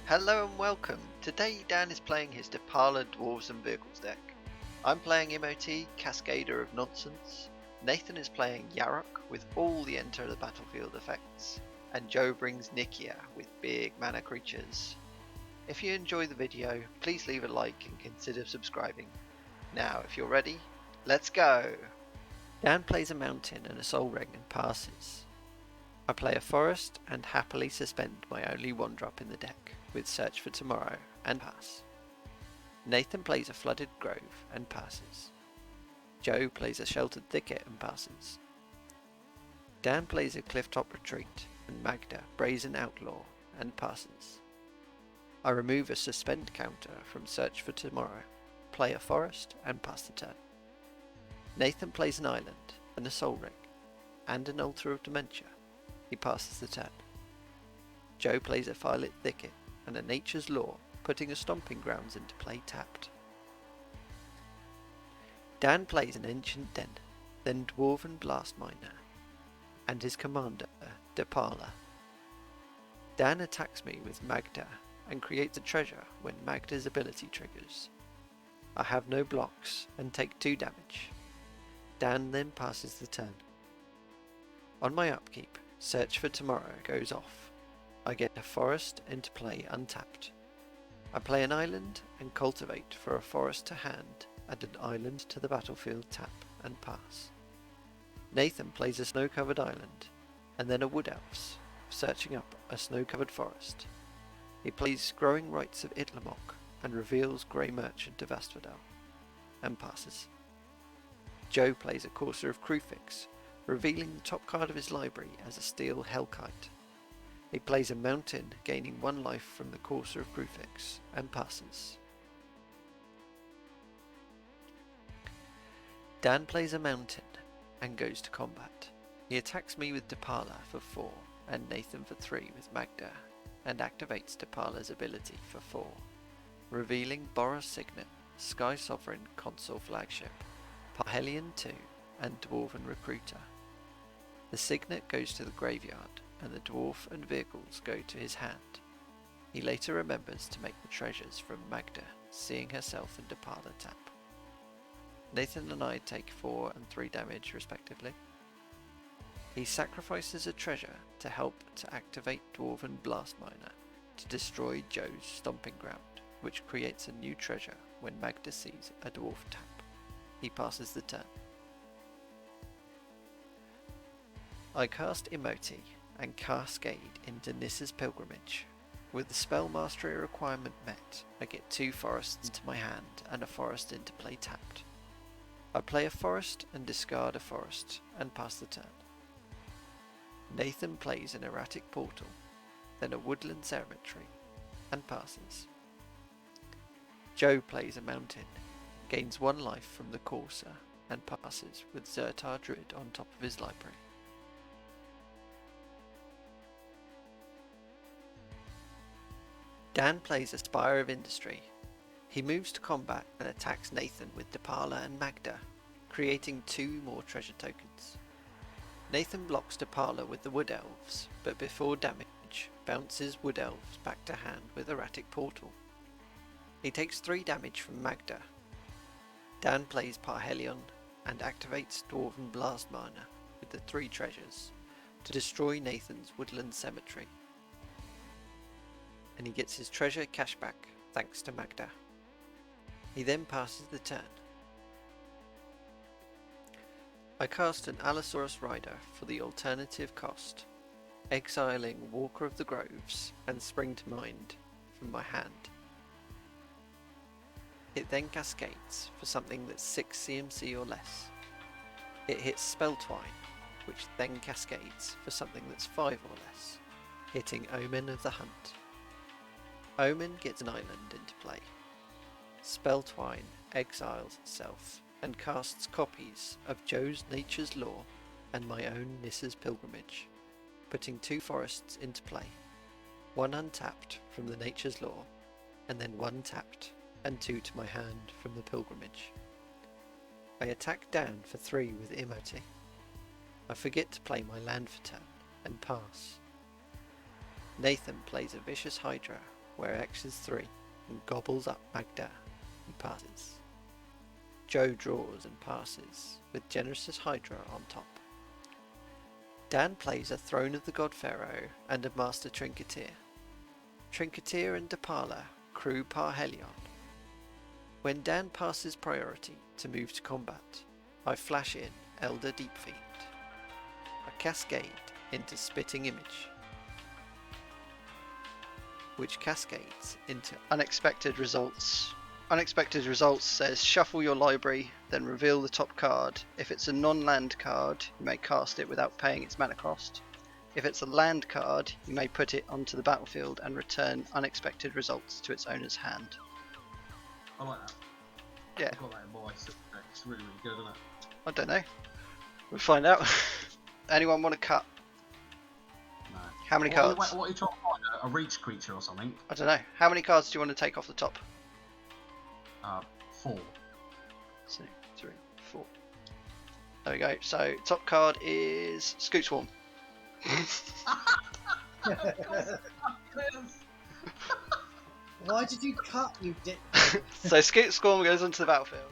Hello and welcome. Today Dan is playing his Depala Dwarves and Vehicles deck. I'm playing Imoti, Cascader of Nonsense. Nathan is playing Yarok with all the enter the battlefield effects. And Joe brings Nikya with big mana creatures. If you enjoy the video, please leave a like and consider subscribing. Now if you're ready, let's go! Dan plays a mountain and a soul ring and passes. I play a forest and happily suspend my only one drop in the deck with Search for Tomorrow and pass. Nathan plays a flooded grove and passes. Joe plays a sheltered thicket and passes. Dan plays a clifftop retreat and Magda brazen outlaw and passes. I remove a suspend counter from Search for Tomorrow, play a forest and pass the turn. Nathan plays an island and a soul ring and an altar of dementia. He passes the turn. Joe plays a firelit thicket and a nature's law, putting a stomping grounds into play tapped. Dan plays an ancient den, then dwarven blast miner, and his commander, Depala. Dan attacks me with Magda and creates a treasure when Magda's ability triggers. I have no blocks and take 2 damage. Dan then passes the turn. On my upkeep, Search for Tomorrow goes off. I get a forest into play untapped. I play an island and cultivate for a forest to hand and an island to the battlefield tap and pass. Nathan plays a snow-covered island and then a wood elves, searching up a snow-covered forest. He plays Growing Rights of Itlamok and reveals Grey Merchant of Asphodel and passes. Joe plays a Courser of Crufix, revealing the top card of his library as a steel Hellkite. He plays a mountain, gaining 1 life from the Courser of Crufix, and passes. Dan plays a mountain and goes to combat. He attacks me with Depala for 4 and Nathan for 3 with Magda, and activates Depala's ability for 4, revealing Boros Signet, Sky Sovereign Console Flagship, Parhelion 2, and Dwarven Recruiter. The Signet goes to the graveyard, and the dwarf and vehicles go to his hand. He later remembers to make the treasures from Magda, seeing herself and Depala tap. Nathan and I take 4 and 3 damage respectively. He sacrifices a treasure to help to activate Dwarven Blast Miner to destroy Joe's Stomping Ground, which creates a new treasure when Magda sees a dwarf tap. He passes the turn. I cast Imoti and Cascade into Nissa's Pilgrimage. With the spell mastery requirement met, I get 2 forests into my hand and a forest into play tapped. I play a forest and discard a forest and pass the turn. Nathan plays an erratic portal, then a woodland cemetery and passes. Joe plays a mountain, gains 1 life from the Courser and passes with Zertar Druid on top of his library. Dan plays a Spire of Industry. He moves to combat and attacks Nathan with Depala and Magda, creating 2 more treasure tokens. Nathan blocks Depala with the Wood Elves, but before damage, bounces Wood Elves back to hand with Erratic Portal. He takes 3 damage from Magda. Dan plays Parhelion and activates Dwarven Blast Miner with the 3 treasures to destroy Nathan's Woodland Cemetery. And he gets his treasure cash back thanks to Magda. He then passes the turn. I cast an Allosaurus Rider for the alternative cost, exiling Walker of the Groves and Spring to Mind from my hand. It then cascades for something that's 6 CMC or less. It hits Spell Twine, which then cascades for something that's 5 or less, hitting Omen of the Hunt. Omen gets an island into play. Spelltwine exiles itself and casts copies of Joe's Nature's Law and my own Nissa's Pilgrimage, putting 2 forests into play, 1 untapped from the Nature's Law, and then 1 tapped and 2 to my hand from the Pilgrimage. I attack Dan for 3 with Imoti. I forget to play my land for turn and pass. Nathan plays a Vicious Hydra where X is 3, and gobbles up Magda, who passes. Joe draws and passes, with Genesis Hydra on top. Dan plays a Throne of the God Pharaoh and a Master Trinketeer. Trinketeer and Depala crew Parhelion. When Dan passes priority to move to combat, I flash in Elder Deepfiend. I cascade into Spitting Image, which cascades into Unexpected Results. Unexpected Results says shuffle your library, then reveal the top card. If it's a non-land card, you may cast it without paying its mana cost. If it's a land card, you may put it onto the battlefield and return Unexpected Results to its owner's hand. I like that. Yeah. I've got that in my set. It's really, really good, isn't it? I don't know. We'll find out. Anyone want to cut? No. How many cards? What are you trying to find? A reach creature or something? I don't know. How many cards do you want to take off the top? 4. 2, 3, 4. There we go. So top card is Scoot Swarm. Why did you cut, you dick? So Scoot Swarm goes onto the battlefield.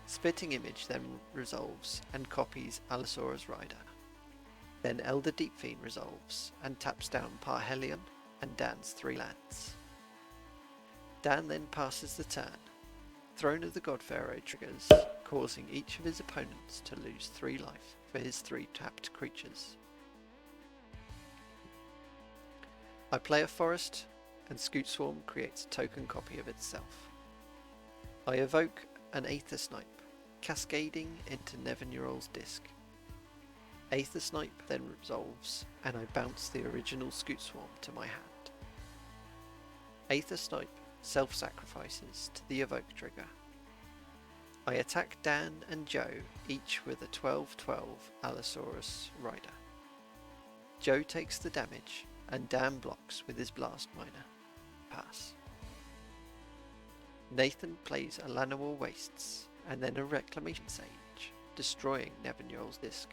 Spitting Image then resolves and copies Allosaurus Rider. Then Elder Deepfiend resolves and taps down Parhelion and Dan's 3 lands. Dan then passes the turn. Throne of the God Pharaoh triggers, causing each of his opponents to lose 3 life for his 3 tapped creatures. I play a forest, and Scoot Swarm creates a token copy of itself. I evoke an Aether Snipe, cascading into Nevinyrral's Disc. Aether Snipe then resolves, and I bounce the original Scoot Swarm to my hand. Aether Snipe self-sacrifices to the evoke trigger. I attack Dan and Joe, each with a 12/12 Allosaurus Rider. Joe takes the damage, and Dan blocks with his Blast Miner. Pass. Nathan plays a Llanowar Wastes, and then a Reclamation Sage, destroying Nevinyrral's Disc.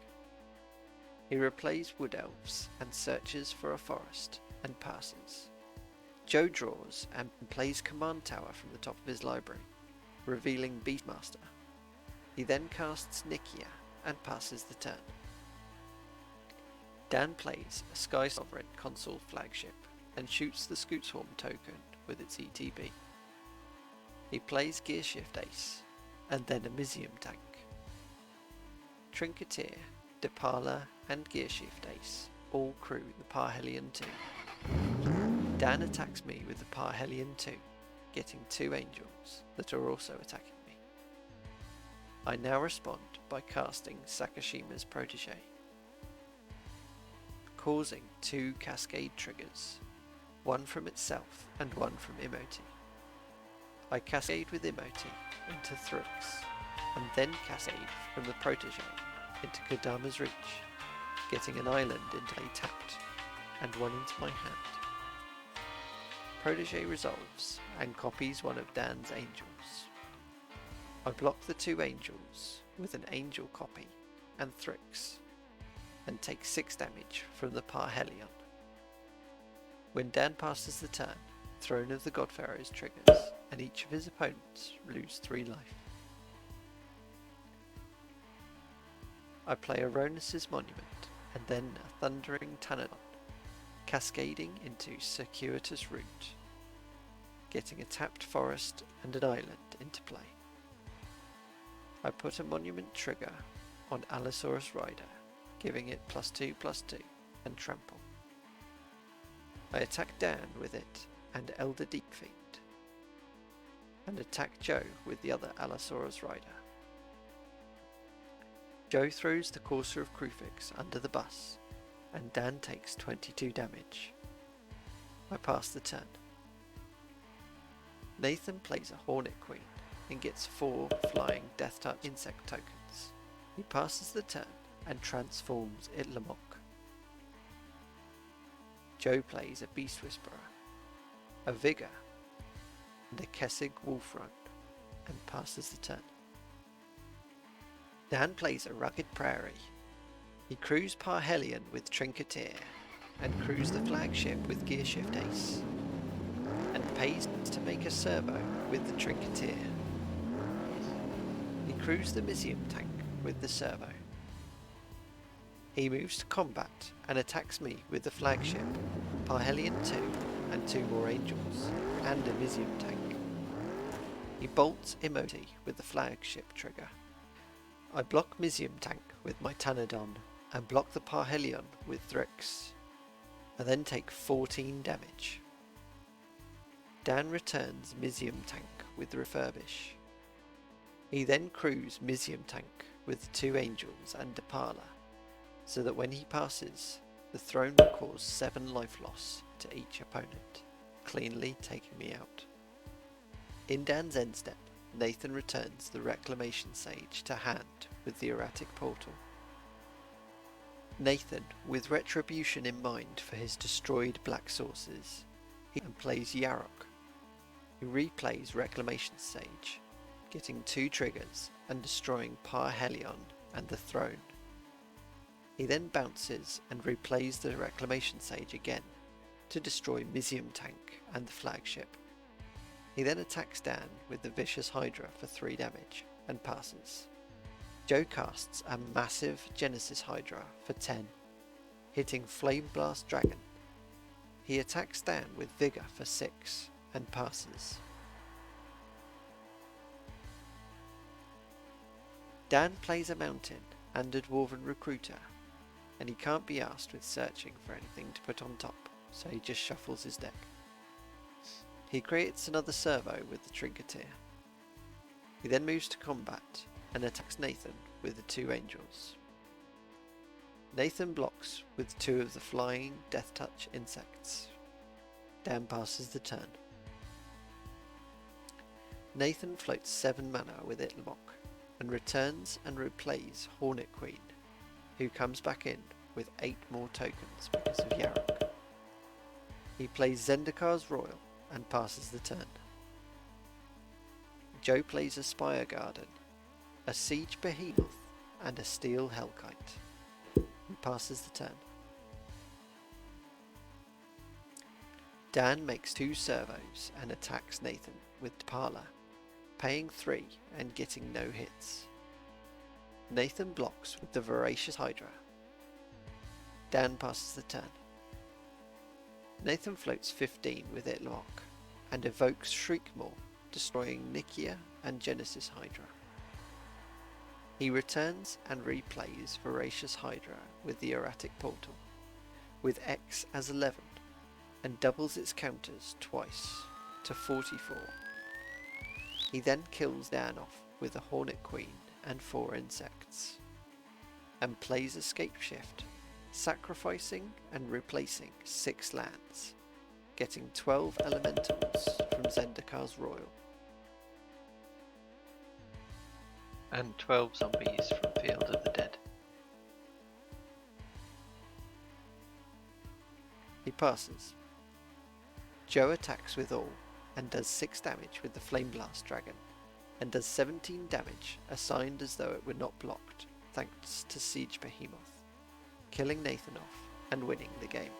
He replays Wood Elves and searches for a forest, and passes. Joe draws and plays Command Tower from the top of his library, revealing Beastmaster. He then casts Nikya and passes the turn. Dan plays a Sky Sovereign console flagship and shoots the Scoot Swarm token with its ETB. He plays Gearshift Ace and then a Mizium tank. Trinketeer, Depala and Gearshift Ace all crew the Parhelion 2. Dan attacks me with the Parhelion 2, getting 2 angels that are also attacking me. I now respond by casting Sakashima's Protege, causing 2 cascade triggers, one from itself and one from Imoti. I cascade with Imoti into Thrix, and then cascade from the Protege into Kodama's Reach, getting an island into a tapped, and one into my hand. Protege resolves and copies one of Dan's angels. I block the 2 angels with an angel copy and Thrix, and take 6 damage from the Parhelion. When Dan passes the turn, Throne of the God Pharaohs triggers, and each of his opponents lose 3 life. I play Aronis' Monument, and then a Thundering Tanadon, cascading into Circuitous Route, getting a tapped forest and an island into play. I put a Monument trigger on Allosaurus Rider, giving it +2/+2 and Trample. I attack Dan with it and Elder Deepfiend, and attack Joe with the other Allosaurus Rider. Joe throws the Courser of Krufix under the bus, and Dan takes 22 damage. I pass the turn. Nathan plays a Hornet Queen and gets 4 flying Death Touch insect tokens. He passes the turn and transforms Itlamok. Joe plays a Beast Whisperer, a Vigor, and a Kessig Wolfrun, and passes the turn. Dan plays a Rugged Prairie. He crews Parhelion with Trinketeer, and crews the flagship with Gearshift Ace, and pays to make a servo with the Trinketeer. He crews the Misium tank with the servo. He moves to combat and attacks me with the flagship, Parhelion 2 and 2 more Angels, and a Misium tank. He bolts Imoti with the flagship trigger. I block Misium tank with my Tanadon and block the Parhelion with Thrix. I then take 14 damage. Dan returns Misium tank with Refurbish. He then crews Misium tank with 2 Angels and Depala, so that when he passes, the throne will cause 7 life loss to each opponent, cleanly taking me out. In Dan's end step, Nathan returns the Reclamation Sage to hand with the Erratic Portal. Nathan, with Retribution in mind for his destroyed black sources, he plays Yarok, who replays Reclamation Sage, getting 2 triggers and destroying Parhelion and the throne. He then bounces and replays the Reclamation Sage again to destroy Misium tank and the flagship. He then attacks Dan with the Vicious Hydra for 3 damage and passes. Joe casts a massive Genesis Hydra for 10, hitting Flame Blast Dragon. He attacks Dan with Vigor for 6 and passes. Dan plays a Mountain and a Dwarven Recruiter, and he can't be arsed with searching for anything to put on top, so he just shuffles his deck. He creates another servo with the Trinketeer. He then moves to combat and attacks Nathan with the 2 Angels. Nathan blocks with 2 of the flying Death Touch insects. Dan passes the turn. Nathan floats 7 mana with Itlimoc and returns and replays Hornet Queen, who comes back in with 8 more tokens because of Yarok. He plays Zendikar's Royal and passes the turn. Joe plays a Spire Garden, a Siege Behemoth and a Steel Hellkite, and passes the turn. Dan makes 2 servos and attacks Nathan with Depala, paying 3 and getting no hits. Nathan blocks with the Voracious Hydra. Dan passes the turn. Nathan floats 15 with Itlimoc and evokes Shriekmaw, destroying Nikya and Genesis Hydra. He returns and replays Voracious Hydra with the Erratic Portal, with X as 11, and doubles its counters twice to 44. He then kills Dan off with a Hornet Queen and 4 insects, and plays Escape Shift, sacrificing and replacing 6 lands, getting 12 elementals from Zendikar's Royal. And 12 zombies from Field of the Dead. He passes. Joe attacks with all and does 6 damage with the Flame Blast Dragon, and does 17 damage assigned as though it were not blocked, thanks to Siege Behemoth, killing Nathan off and winning the game.